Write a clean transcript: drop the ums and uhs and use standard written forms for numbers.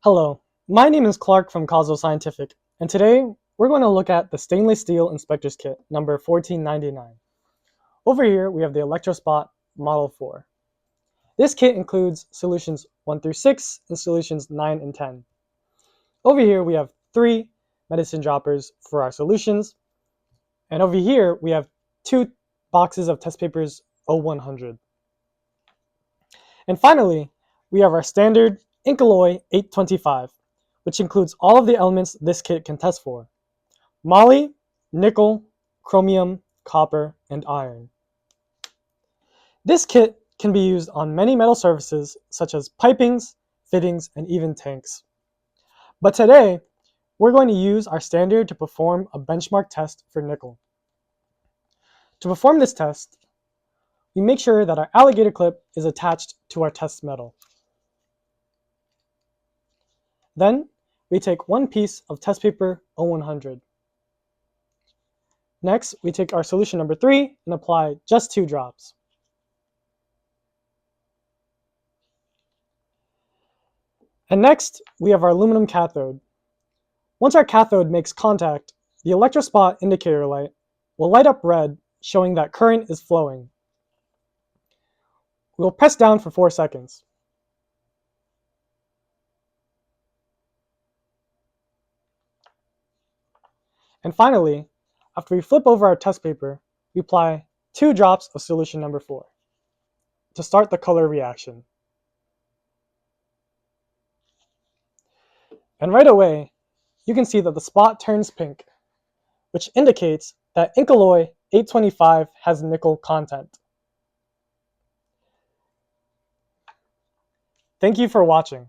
Hello, my name is Clark from Causal Scientific, and today we're going to look at the Stainless Steel Inspector's Kit number 1499. Over here we have the Electrospot Model 4. This kit includes solutions 1 through 6 and solutions 9 and 10. Over here we have 3 medicine droppers for our solutions, and over here we have 2 boxes of test papers 0100. And finally, we have our standard Incaloy 825, which includes all of the elements this kit can test for: moly, nickel, chromium, copper, and iron. This kit can be used on many metal surfaces such as pipings, fittings, and even tanks. But today, we're going to use our standard to perform a benchmark test for nickel. To perform this test, we make sure that our alligator clip is attached to our test metal. Then, we take one piece of test paper 0100. Next, we take our solution number 3 and apply just 2 drops. And next, we have our aluminum cathode. Once our cathode makes contact, the electrospot indicator light will light up red, showing that current is flowing. We will press down for 4 seconds. And finally, after we flip over our test paper, we apply 2 drops of solution number 4 to start the color reaction. And right away, you can see that the spot turns pink, which indicates that Incaloy 825 has nickel content. Thank you for watching.